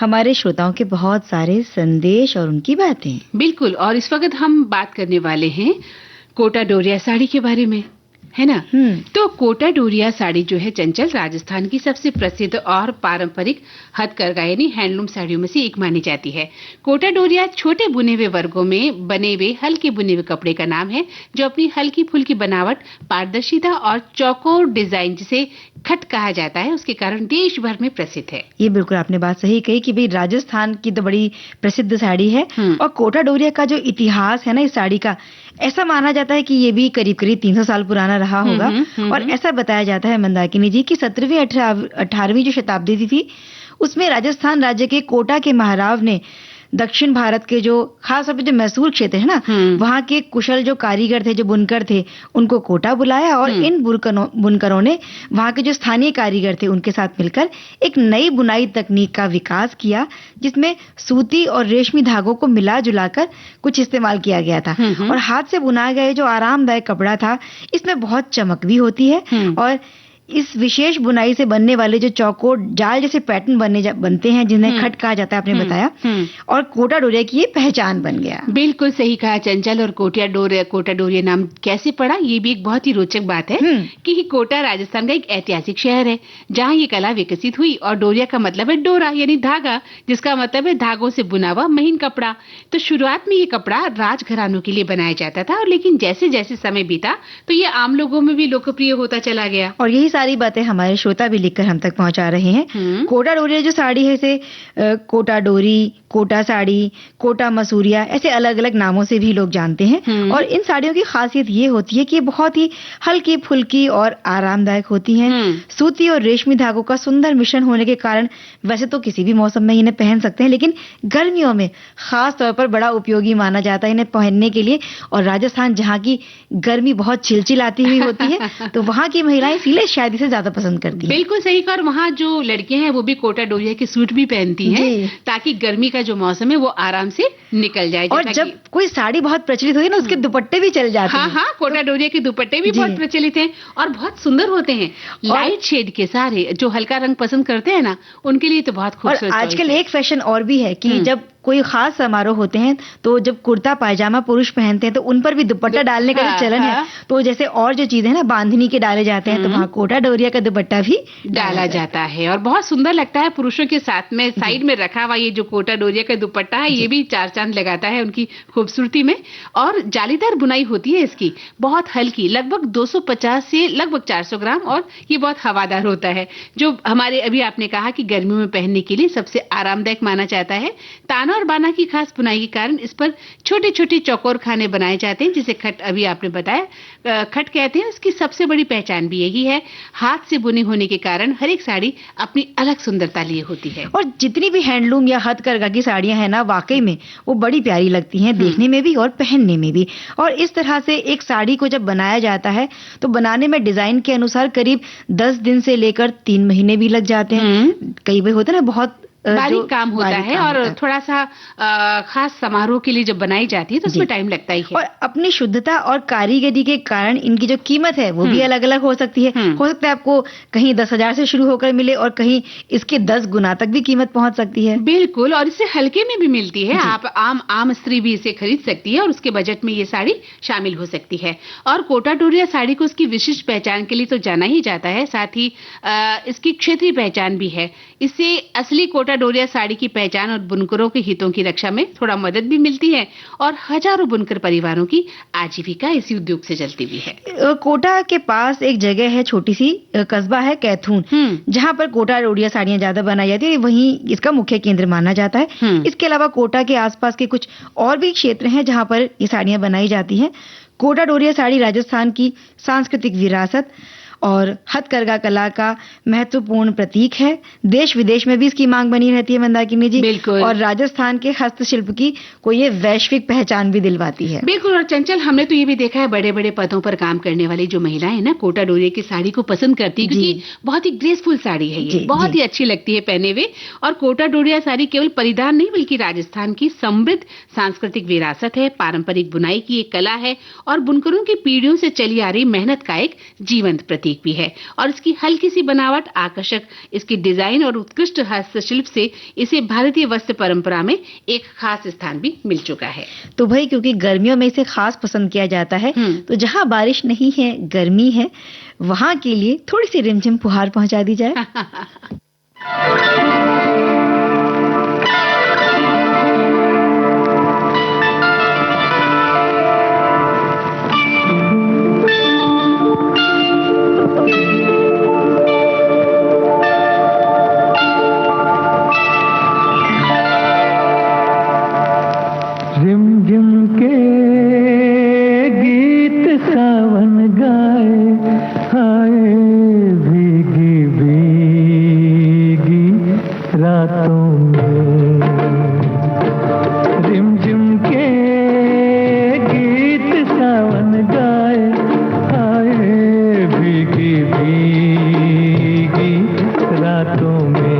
Speaker 1: हमारे श्रोताओं के बहुत सारे संदेश और उनकी बातें।
Speaker 2: बिल्कुल, और इस वक्त हम बात करने वाले हैं कोटा डोरिया साड़ी के बारे में, है ना। तो कोटा डोरिया साड़ी जो है चंचल, राजस्थान की सबसे प्रसिद्ध और पारंपरिक हथकरघा यानी हैंडलूम साड़ियों में से एक मानी जाती है। कोटा डोरिया छोटे बुने हुए वर्गों में बने हुए हल्के बुने हुए कपड़े का नाम है, जो अपनी हल्की फुल्की बनावट, पारदर्शिता और चौकोर डिजाइन जिसे खट कहा जाता है, उसके कारण देश भर में प्रसिद्ध है।
Speaker 1: ये बिल्कुल आपने बात सही कही कि भाई राजस्थान की तो बड़ी प्रसिद्ध साड़ी है, और कोटा डोरिया का जो इतिहास है ना इस साड़ी का, ऐसा माना जाता है कि ये भी करीब 300 साल पुराना रहा होगा। और ऐसा बताया जाता है मंदाकिनी जी कि 17वीं 18वीं जो शताब्दी थी उसमें राजस्थान राज्य के कोटा के महाराव ने दक्षिण भारत के जो खास तौर पे जो मैसूर क्षेत्र है ना, वहाँ के कुशल जो कारीगर थे, जो बुनकर थे, उनको कोटा बुलाया, और इन बुनकरों ने वहाँ के जो स्थानीय कारीगर थे उनके साथ मिलकर एक नई बुनाई तकनीक का विकास किया, जिसमें सूती और रेशमी धागों को मिला जुलाकर कुछ इस्तेमाल किया गया था। और हाथ से बुना गया जो आरामदायक कपड़ा था, इसमें बहुत चमक भी होती है, और इस विशेष बुनाई से बनने वाले जो चौकोर जाल जैसे पैटर्न बनते हैं, जिन्हें खट कहा जाता है, आपने बताया, और कोटा डोरिया की ये पहचान बन गया।
Speaker 2: बिल्कुल सही कहा चंचल। और कोटा डोरिया नाम कैसे पड़ा, ये भी एक बहुत ही रोचक बात है कि कोटा राजस्थान का एक ऐतिहासिक शहर है जहाँ ये कला विकसित हुई, और डोरिया का मतलब है डोरा यानी धागा, जिसका मतलब है धागों से बुना हुआ महीन कपड़ा। तो शुरुआत में ये कपड़ा राजघरानों के लिए बनाया जाता था, और लेकिन जैसे जैसे समय बीता तो ये आम लोगों में भी लोकप्रिय होता चला गया।
Speaker 1: और यही सारी बातें हमारे श्रोता भी लिखकर हम तक पहुंचा रहे हैं। कोटा डोरिया जो साड़ी है इसे कोटा डोरी, कोटा साड़ी, कोटा मसूरिया, ऐसे अलग अलग नामों से भी लोग जानते हैं। और इन साड़ियों की खासियत ये होती है कि ये बहुत ही हल्की फुल्की और आरामदायक होती हैं। सूती और रेशमी धागों का सुंदर मिश्रण होने के कारण वैसे तो किसी भी मौसम में इन्हें पहन सकते हैं, लेकिन गर्मियों में खास तौर पर बड़ा उपयोगी माना जाता है इन्हें पहनने के लिए। और राजस्थान जहाँ की गर्मी बहुत चिलचिलाती हुई होती है, तो वहाँ की महिलाएं इसीलिए शायद इसे ज्यादा पसंद करती हैं।
Speaker 2: बिल्कुल सही कहा। वहाँ जो लड़कियां हैं वो भी कोटा डोरिया के सूट भी पहनती हैं, ताकि गर्मी का जो मौसम है वो आराम से निकल जाए।
Speaker 1: और जब कोई साड़ी बहुत प्रचलित होती है ना, उसके दुपट्टे भी चल जाते हैं।
Speaker 2: हाँ, कोटा डोरिया के दुपट्टे भी बहुत प्रचलित हैं और बहुत सुंदर होते हैं, लाइट शेड के सारे। जो हल्का रंग पसंद करते हैं ना, उनके लिए तो बहुत खूबसूरत।
Speaker 1: और आजकल एक फैशन और भी है कि जब कोई खास समारोह होते हैं तो जब कुर्ता पायजामा पुरुष पहनते हैं तो उन पर भी दुपट्टा डालने का जो चलन है, तो जैसे और जो चीजें ना बांधनी के डाले जाते हैं, तो वहाँ कोटा डोरिया का दुपट्टा भी
Speaker 2: डाला जाता है और बहुत सुंदर लगता है। पुरुषों के साथ में साइड में रखा हुआ ये जो कोटा डोरिया का दुपट्टा है, ये भी चार चांद लगाता है उनकी खूबसूरती में। और जालीदार बुनाई होती है इसकी, बहुत हल्की, लगभग 250 से लगभग 400 ग्राम, और ये बहुत हवादार होता है, जो हमारे अभी आपने कहा कि गर्मियों में पहनने के लिए सबसे आरामदायक माना जाता है। ताना और बाना की खास बुनाई के कारण इस पर छोटे छोटे चौकोर खाने बनाए जाते हैं, जिसे खट अभी आपने बताया खट कहते हैं। इसकी सबसे बड़ी पहचान भी यही है, हाथ से बुनी होने के कारण हर एक साड़ी अपनी अलग सुंदरता लिए होती है।
Speaker 1: और जितनी भी हैंडलूम या हथकरघा की साड़ियां हैं ना, वाकई में वो बड़ी प्यारी लगती हैं, देखने में भी और पहनने में भी। और इस तरह से एक साड़ी को जब बनाया जाता है तो बनाने में डिजाइन के अनुसार करीब 10 दिन से लेकर 3 महीने भी लग जाते हैं। कई बार होता है ना बहुत
Speaker 2: बारीक काम होता है, और थोड़ा सा खास समारोह के लिए जब बनाई जाती है तो उसमें टाइम लगता ही है।
Speaker 1: और अपनी शुद्धता और कारीगरी के कारण इनकी जो कीमत है वो भी अलग अलग हो सकती है। हो सकता है आपको कहीं 10,000 से शुरू होकर मिले और कहीं इसके 10 गुना तक भी कीमत पहुंच सकती है।
Speaker 2: बिल्कुल, और इससे हल्के में भी मिलती है। आप आम स्त्री भी इसे खरीद सकती है और उसके बजट में ये साड़ी शामिल हो सकती है। और कोटा डोरिया साड़ी को उसकी विशिष्ट पहचान के लिए तो जाना ही जाता है, साथ ही इसकी क्षेत्रीय पहचान भी है। इससे असली कोटा कोटा डोरिया साड़ी की पहचान और बुनकरों के हितों की रक्षा में थोड़ा मदद भी मिलती है और हजारों बुनकर परिवारों की आजीविका इसी उद्योग से चलती भी है।
Speaker 1: कोटा के पास एक जगह है, छोटी सी कस्बा है कैथून, जहां पर कोटा डोरिया साड़ियां ज्यादा बनाई जाती है, वहीं इसका मुख्य केंद्र माना जाता है। इसके अलावा कोटा के आसपास के कुछ और भी क्षेत्र हैं जहां पर ये साड़ियां बनाई जाती हैं। कोटा डोरिया साड़ी राजस्थान की सांस्कृतिक विरासत और हथकरघा कला का महत्वपूर्ण प्रतीक है। देश विदेश में भी इसकी मांग बनी रहती है मंदाकिनी जी।
Speaker 2: बिल्कुल।
Speaker 1: और राजस्थान के हस्तशिल्प की को ये वैश्विक पहचान भी दिलवाती है।
Speaker 2: बिल्कुल। और चंचल, हमने तो ये भी देखा है बड़े बड़े पदों पर काम करने वाली जो महिलाएं ना कोटा डोरिया की साड़ी को पसंद करती है, क्योंकि बहुत ही ग्रेसफुल साड़ी है ये, बहुत ही अच्छी लगती है पहने हुए। और कोटा डोरिया साड़ी केवल परिधान नहीं बल्कि राजस्थान की समृद्ध सांस्कृतिक विरासत है, पारंपरिक बुनाई की एक कला है और बुनकरों की पीढ़ियों से चली आ रही मेहनत का एक जीवंत प्रतीक भी है। और इसकी हल्की सी बनावट, आकर्षक इसकी डिजाइन और उत्कृष्ट हस्तशिल्प से इसे भारतीय वस्त्र परंपरा में एक खास स्थान भी मिल चुका है।
Speaker 1: तो भाई, क्योंकि गर्मियों में इसे खास पसंद किया जाता है, तो जहां बारिश नहीं है, गर्मी है, वहां के लिए थोड़ी सी रिमझिम फुहार पहुंचा दी जाए।
Speaker 3: रिमझिम के गीत सावन गाए, हाय भीगी भीगी रातों में। रिमझिम के गीत सावन गाए, हाय भीगी भीगी रातों में।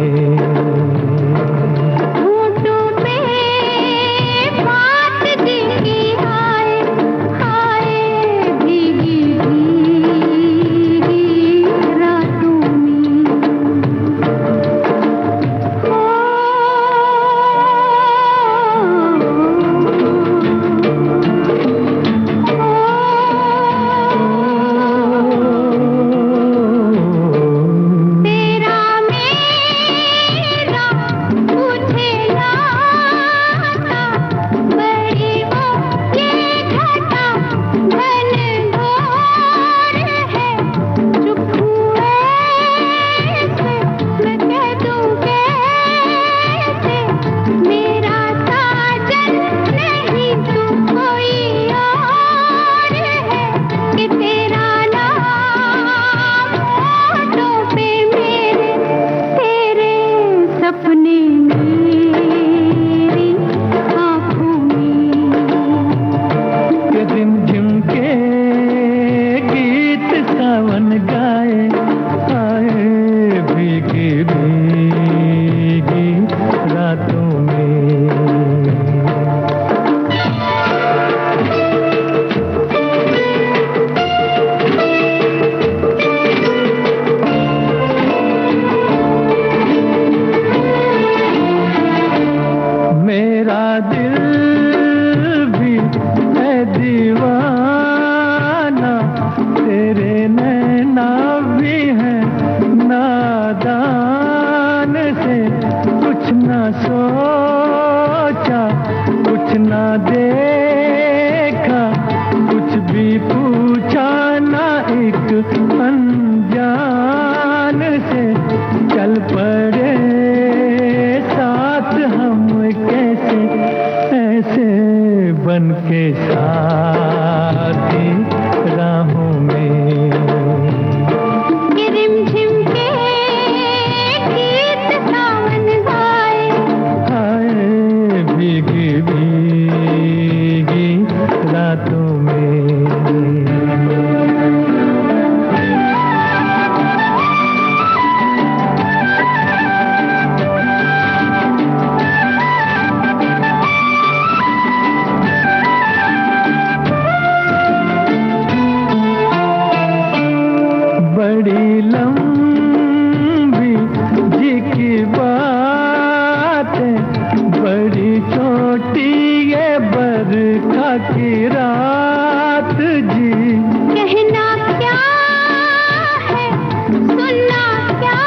Speaker 4: सुनना क्या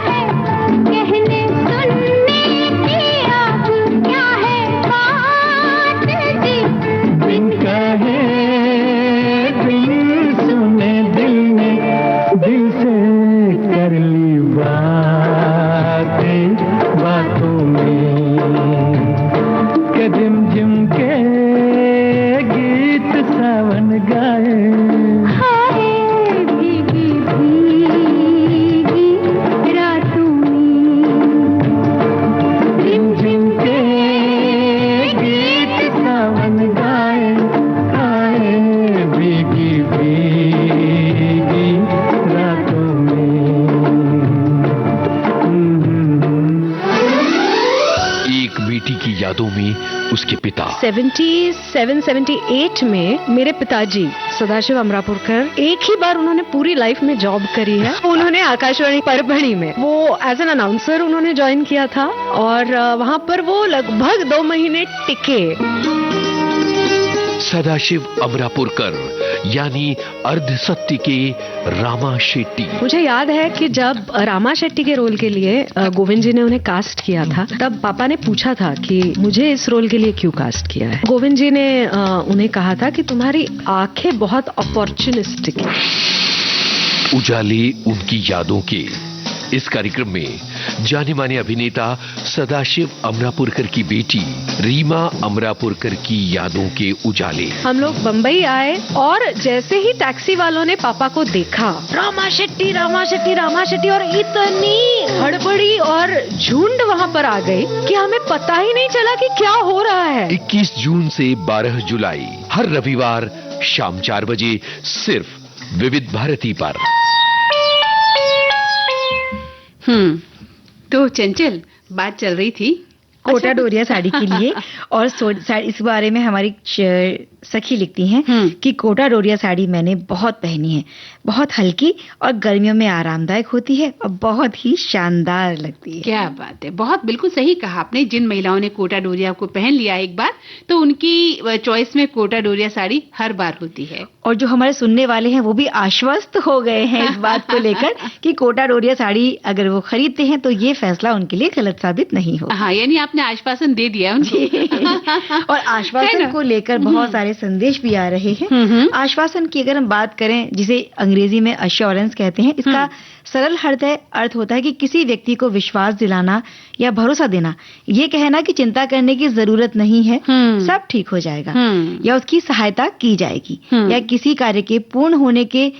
Speaker 4: है, कहने सुन
Speaker 3: के गीत सावन गाए,
Speaker 4: हाय भीगी भीगी रातों में,
Speaker 3: रिमझिम के गीत सावन गाए, आए भीगी भीगी रातों में।
Speaker 7: एक बेटी की यादों में उसके पिता
Speaker 8: 77-78 में मेरे पिताजी सदाशिव अमरापुरकर, एक ही बार उन्होंने पूरी लाइफ में जॉब करी है। उन्होंने आकाशवाणी परभणी में वो एज एन अनाउंसर उन्होंने ज्वाइन किया था और वहां पर वो लगभग 2 महीने टिके।
Speaker 7: सदाशिव अमरापुरकर यानी अर्ध सत्य के रामा शेट्टी।
Speaker 8: मुझे याद है कि जब रामा शेट्टी के रोल के लिए गोविंद जी ने उन्हें कास्ट किया था, तब पापा ने पूछा था कि मुझे इस रोल के लिए क्यों कास्ट किया है। गोविंद जी ने उन्हें कहा था कि तुम्हारी आंखें बहुत अपॉर्चुनिस्टिक हैं।
Speaker 7: उजाले उनकी यादों के इस कार्यक्रम में जाने माने अभिनेता सदाशिव अमरापुरकर की बेटी रीमा अमरापुरकर की यादों के उजाले।
Speaker 8: हम लोग बंबई आए और जैसे ही टैक्सी वालों ने पापा को देखा, रामा शेट्टी रामा शेट्टी रामा शेट्टी, और इतनी हड़बड़ी और झुंड वहां पर आ गई कि हमें पता ही नहीं चला कि क्या हो रहा है।
Speaker 7: 21 जून से 12 जुलाई हर रविवार शाम 4 बजे सिर्फ विविध भारती पर।
Speaker 2: तो चंचल, बात चल रही थी
Speaker 1: कोटा डोरिया साड़ी के लिए और इस बारे में हमारी सखी लिखती हैं कि कोटा डोरिया साड़ी मैंने बहुत पहनी है, बहुत हल्की और गर्मियों में आरामदायक होती है और बहुत ही शानदार लगती है।
Speaker 2: क्या बात है, बहुत बिल्कुल सही कहा आपने। जिन महिलाओं ने कोटा डोरिया को पहन लिया एक बार, तो उनकी चॉइस में कोटा डोरिया साड़ी हर बार होती है।
Speaker 1: और जो हमारे सुनने वाले हैं वो भी आश्वस्त हो गए हैं इस बात को लेकर कि कोटा डोरिया साड़ी अगर वो खरीदते हैं तो ये फैसला उनके लिए गलत साबित नहीं होगा।
Speaker 2: हाँ, यानी आपने आश्वासन दे दिया उनको।
Speaker 1: और आश्वासन को लेकर बहुत सारे संदेश भी आ रहे हैं। आश्वासन की अगर हम बात करें, जिसे अंग्रेजी में अश्योरेंस कहते हैं, इसका सरल अर्थ होता है कि किसी व्यक्ति को विश्वास दिलाना या भरोसा देना, ये कहना कि चिंता करने की जरूरत नहीं है, सब ठीक हो जाएगा, या उसकी सहायता की जाएगी, या किसी कार्य के पूर्ण होने के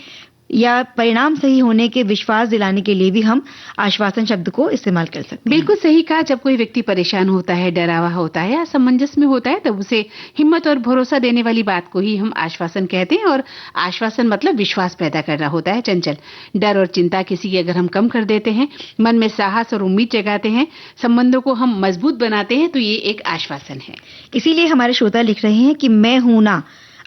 Speaker 1: या परिणाम सही होने के विश्वास दिलाने के लिए भी हम आश्वासन शब्द को इस्तेमाल कर सकते हैं।
Speaker 2: बिल्कुल सही कहा। जब कोई व्यक्ति परेशान होता है, डरा हुआ होता है या असमंजस में होता है, तब उसे हिम्मत और भरोसा देने वाली बात को ही हम आश्वासन कहते हैं। और आश्वासन मतलब विश्वास पैदा करना होता है। चंचल, डर और चिंता किसी की अगर हम कम कर देते हैं, मन में साहस और उम्मीद जगाते हैं, संबंधों को हम मजबूत बनाते हैं, तो ये एक आश्वासन है।
Speaker 1: इसीलिए हमारे श्रोता लिख रहे हैं कि मैं हूं ना।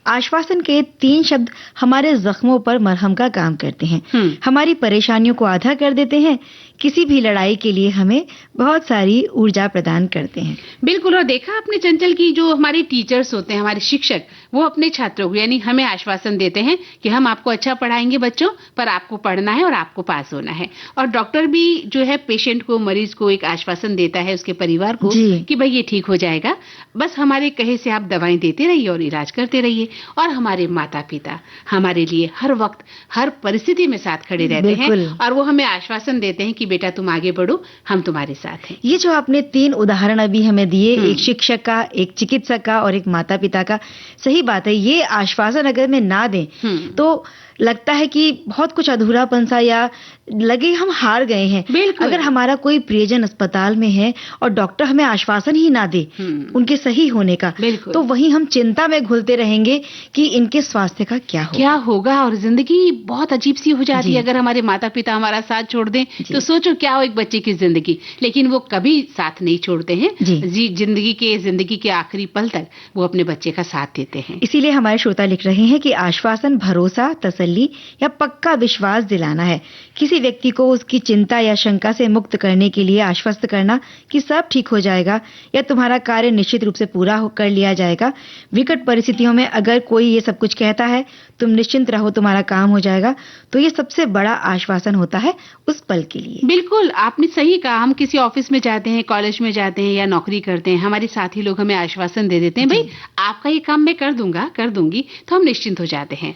Speaker 1: आश्वासन के 3 शब्द हमारे जख्मों पर मरहम का काम करते हैं, हमारी परेशानियों को आधा कर देते हैं, किसी भी लड़ाई के लिए हमें बहुत सारी ऊर्जा प्रदान करते हैं।
Speaker 2: बिल्कुल। और देखा आपने चंचल की जो हमारे टीचर्स होते हैं, हमारे शिक्षक, वो अपने छात्रों को यानी हमें आश्वासन देते हैं कि हम आपको अच्छा पढ़ाएंगे बच्चों, पर आपको पढ़ना है और आपको पास होना है। और डॉक्टर भी जो है पेशेंट को, मरीज को एक आश्वासन देता है, उसके परिवार को, कि भाई ये ठीक हो जाएगा, बस हमारे कहे से आप दवाएं देते रहिए और इलाज करते रहिए। और हमारे माता पिता हमारे लिए हर वक्त हर परिस्थिति में साथ खड़े रहते हैं और वो हमें आश्वासन देते हैं कि बेटा तुम आगे बढ़ो, हम तुम्हारे साथ हैं।
Speaker 1: ये जो आपने 3 उदाहरण अभी हमें दिए, एक शिक्षक का, एक चिकित्सक का और एक माता पिता का, सही बात है। ये आश्वासन अगर में ना दें तो लगता है कि बहुत कुछ अधूरापन सा, या लगे हम हार गए हैं। अगर हमारा कोई प्रियजन अस्पताल में है और डॉक्टर हमें आश्वासन ही ना दे उनके सही होने का, तो वहीं हम चिंता में घुलते रहेंगे कि इनके स्वास्थ्य का क्या
Speaker 2: होगा। और जिंदगी बहुत अजीब सी हो जाती है अगर हमारे माता पिता हमारा साथ छोड़ दें। तो सोचो क्या हो एक बच्चे की जिंदगी, लेकिन वो कभी साथ नहीं छोड़ते हैं। जिंदगी के आखिरी पल तक वो अपने बच्चे का साथ देते हैं।
Speaker 1: इसीलिए हमारे श्रोता लिख रहे हैं कि आश्वासन भरोसा, तसल्ली या पक्का विश्वास दिलाना है। किसी व्यक्ति को उसकी चिंता या शंका से मुक्त करने के लिए आश्वस्त करना कि सब ठीक हो जाएगा या तुम्हारा कार्य निश्चित रूप से पूरा कर लिया जाएगा। विकट परिस्थितियों में अगर कोई ये सब कुछ कहता है, तुम निश्चिंत रहो, तुम्हारा काम हो जाएगा, तो ये सबसे बड़ा आश्वासन होता है उस पल के लिए।
Speaker 2: बिल्कुल, आपने सही कहा। हम किसी ऑफिस में जाते हैं, कॉलेज में जाते हैं या नौकरी करते हैं, हमारे साथी लोग हमें आश्वासन दे देते हैं, भाई आपका ये काम मैं कर दूंगी, तो हम निश्चिंत हो जाते हैं।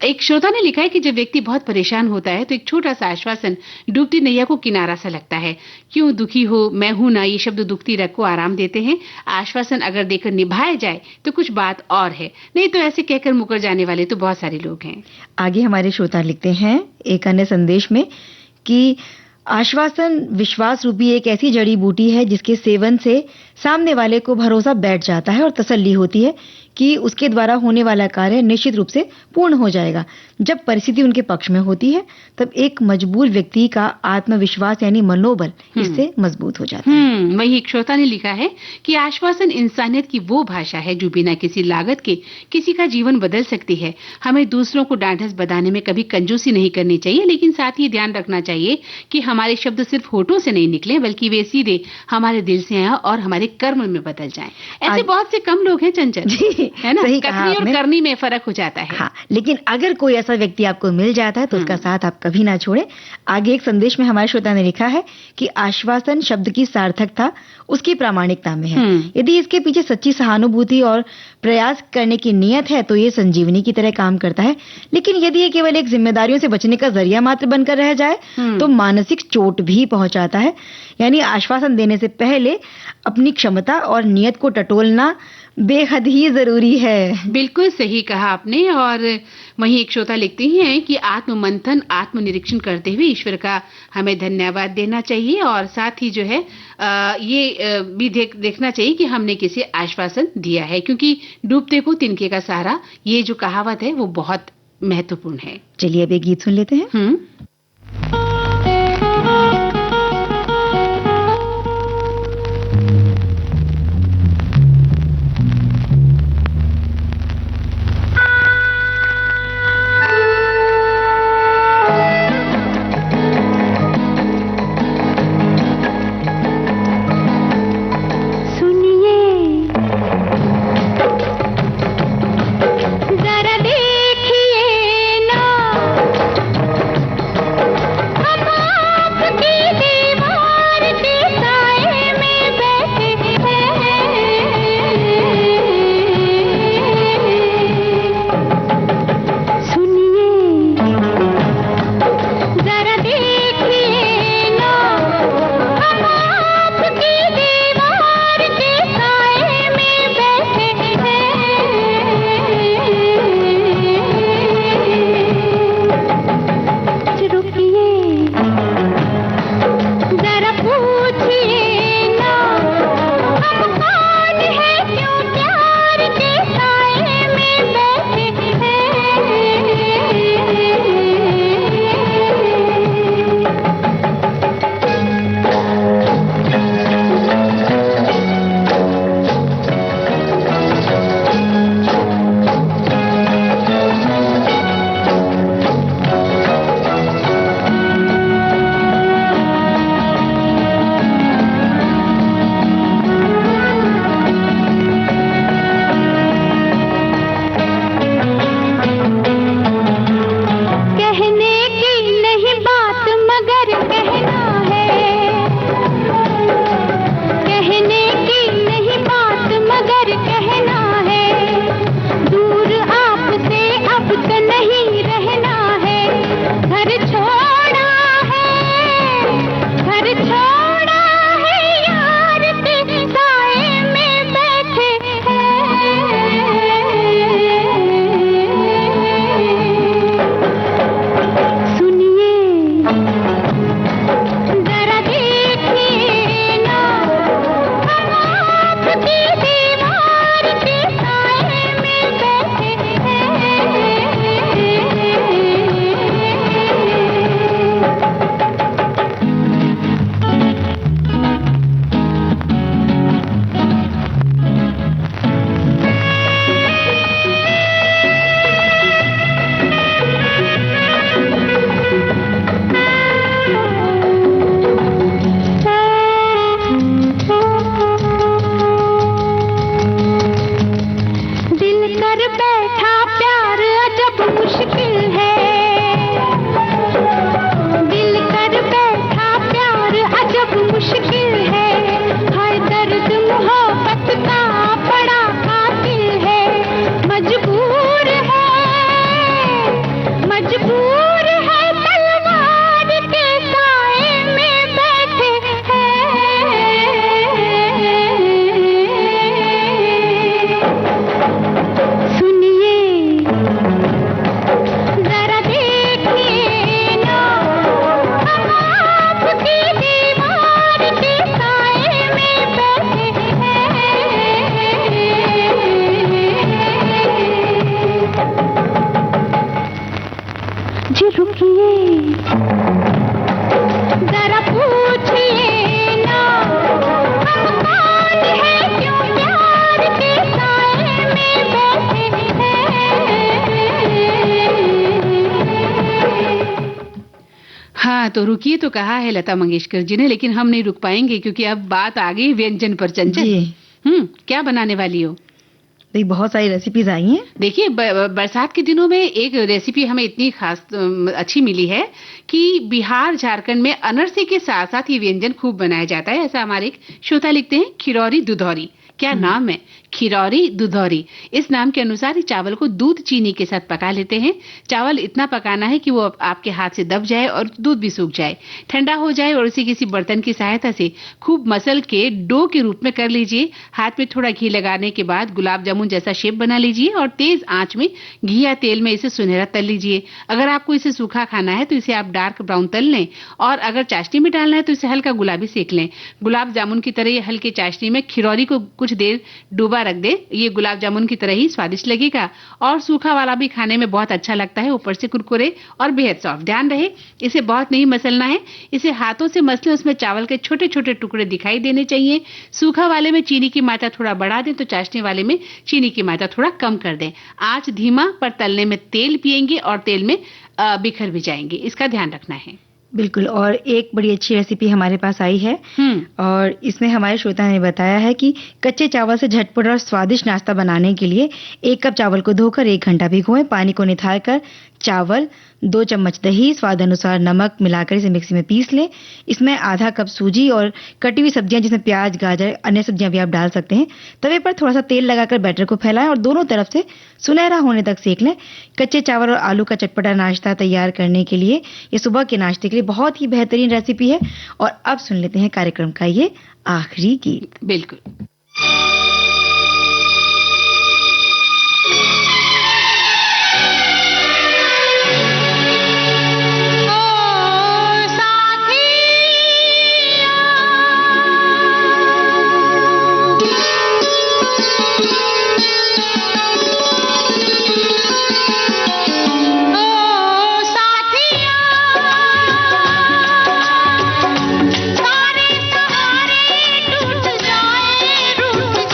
Speaker 2: एक श्रोता ने लिखा है कि जब व्यक्ति बहुत परेशान होता है तो एक छोटा सा आश्वासन डूबती नैया को किनारा सा लगता है। क्यों दुखी हो, मैं हूं ना, ये शब्द दुखती रग को आराम देते हैं। आश्वासन अगर देकर निभाया जाए तो कुछ बात और है, नहीं तो ऐसे कहकर मुकर जाने वाले तो बहुत सारे लोग हैं।
Speaker 1: आगे हमारे श्रोता लिखते हैं एक अन्य संदेश में कि आश्वासन विश्वास रूपी एक ऐसी जड़ी बूटी है जिसके सेवन से सामने वाले को भरोसा बैठ जाता है और तसल्ली होती है कि उसके द्वारा होने वाला कार्य निश्चित रूप से पूर्ण हो जाएगा। जब परिस्थिति उनके पक्ष में होती है तब एक मजबूर व्यक्ति का आत्मविश्वास यानी मनोबल इससे मजबूत हो जाता है।
Speaker 2: वही एक श्रोता ने लिखा है कि आश्वासन इंसानियत की वो भाषा है जो बिना किसी लागत के किसी का जीवन बदल सकती है। हमें दूसरों को डांढस बधाने में कभी कंजूसी नहीं करनी चाहिए, लेकिन साथ ही ध्यान रखना चाहिए कि हमारे शब्द सिर्फ होठों से नहीं निकले बल्कि वे सीधे हमारे दिल से आए और हमारे कर्म में बदल जाएं। ऐसे बहुत से कम लोग हैं चंचल, है ना? कथनी और करनी में फर्क हो जाता है।
Speaker 1: हाँ, लेकिन अगर कोई ऐसा व्यक्ति आपको मिल जाता है तो उसका साथ आप कभी ना छोड़ें। आगे एक संदेश में हमारे श्रोता ने लिखा है कि आश्वासन शब्द की सार्थकता उसकी प्रामाणिकता में है। यदि इसके पीछे सच्ची सहानुभूति और प्रयास करने की नियत है तो ये संजीवनी की तरह काम करता है, लेकिन यदि ये केवल एक जिम्मेदारियों से बचने का जरिया मात्र बनकर रह जाए तो मानसिक चोट भी पहुंचाता है। यानी आश्वासन देने से पहले अपनी क्षमता और नियत को टटोलना बेहद ही जरूरी है।
Speaker 2: बिल्कुल सही कहा आपने। और वहीं एक श्रोता लिखते हैं कि आत्ममंथन आत्मनिरीक्षण करते हुए ईश्वर का हमें धन्यवाद देना चाहिए और साथ ही जो है ये भी देखना चाहिए कि हमने किसे आश्वासन दिया है, क्योंकि डूबते को तिनके का सहारा, ये जो कहावत है वो बहुत महत्वपूर्ण है।
Speaker 1: चलिए अब एक गीत सुन लेते हैं।
Speaker 4: जरा देखिए ना
Speaker 2: हाँ, तो रुकिए तो कहा है लता मंगेशकर जी ने, लेकिन हम नहीं रुक पाएंगे क्योंकि अब बात आ गई व्यंजन पर। चंचल,
Speaker 1: जी
Speaker 2: क्या बनाने वाली हो?
Speaker 1: देखिए बहुत सारी रेसिपीज आई हैं।
Speaker 2: देखिए बरसात के दिनों में एक रेसिपी हमें इतनी खास अच्छी मिली है कि बिहार झारखंड में अनरसे के साथ साथ ये व्यंजन खूब बनाया जाता है। ऐसा हमारे एक श्रोता लिखते हैं, खिरौरी दुधौरी। क्या नाम है, खिरौरी दुधौरी। इस नाम के अनुसार ही चावल को दूध चीनी के साथ पका लेते हैं। चावल इतना पकाना है कि वो आपके हाथ से दब जाए और दूध भी सूख जाए, ठंडा हो जाए और उसे किसी बर्तन की सहायता से खूब मसल के डो के रूप में कर लीजिए। हाथ में थोड़ा घी लगाने के बाद गुलाब जामुन जैसा शेप बना लीजिए और तेज आंच में घी या तेल में इसे सुनहरा तल लीजिए। अगर आपको इसे सूखा खाना है तो इसे आप डार्क ब्राउन तल लें, और अगर चाशनी में डालना है तो इसे हल्का गुलाबी सेक लें। गुलाब जामुन की तरह ये हल्के चाशनी में खिरौरी को कुछ देर डूबा रख दे। ये गुलाब जामुन की तरह ही स्वादिष्ट लगेगा और सूखा वाला भी खाने में बहुत अच्छा लगता है, ऊपर से कुरकुरे और बेहद सॉफ्ट। ध्यान रहे इसे बहुत नहीं मसलना है, इसे हाथों से मसलें, उसमें चावल के छोटे छोटे टुकड़े दिखाई देने चाहिए। सूखा वाले में चीनी की मात्रा थोड़ा बढ़ा दें तो चाशनी वाले में चीनी की मात्रा थोड़ा कम कर दें। आंच धीमा पर तलने में तेल पिएंगे और तेल में बिखर भी जाएंगे, इसका ध्यान रखना है।
Speaker 1: बिल्कुल। और एक बड़ी अच्छी रेसिपी हमारे पास आई है और इसमें हमारे श्रोता ने बताया है कि कच्चे चावल से झटपट और स्वादिष्ट नाश्ता बनाने के लिए 1 कप चावल को धोकर 1 घंटा भिगोएं। पानी को निथार कर चावल, 2 चम्मच दही, स्वाद अनुसार नमक मिलाकर इसे मिक्सी में पीस लें। इसमें आधा कप सूजी और कटी हुई सब्जियां जिसमें प्याज, गाजर, अन्य सब्जियां भी आप डाल सकते हैं। तवे पर थोड़ा सा तेल लगाकर बैटर को फैलाएं और दोनों तरफ से सुनहरा होने तक सेक लें। कच्चे चावल और आलू का चटपटा नाश्ता तैयार करने के लिए, ये सुबह के नाश्ते के लिए बहुत ही बेहतरीन रेसिपी है। और अब सुन लेते हैं कार्यक्रम का ये आखिरी गीत।
Speaker 2: बिल्कुल।
Speaker 4: सारे सहारे टूट जाए, रूठ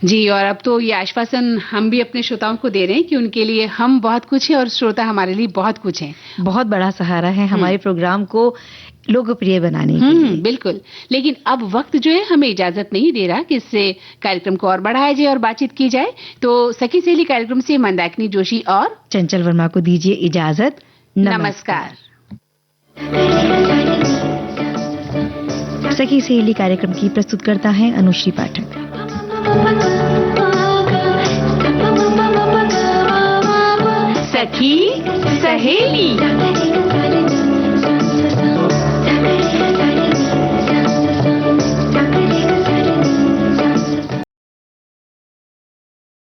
Speaker 2: जी, और अब तो ये आश्वासन हम भी अपने श्रोताओं को दे रहे हैं कि उनके लिए हम बहुत कुछ है और श्रोता हमारे लिए बहुत कुछ है।
Speaker 1: बहुत बड़ा सहारा है हमारे प्रोग्राम को लोकप्रिय बनाने के लिए।
Speaker 2: बिल्कुल। लेकिन अब वक्त जो है हमें इजाजत नहीं दे रहा कि इससे कार्यक्रम को और बढ़ाया जाए और बातचीत की जाए। तो सखी सहेली कार्यक्रम से मंदाकिनी जोशी और
Speaker 1: चंचल वर्मा को दीजिए इजाजत।
Speaker 2: नमस्कार।
Speaker 1: सखी सहेली कार्यक्रम की प्रस्तुतकर्ता हैं अनुश्री पाठक।
Speaker 2: सखी सहेली।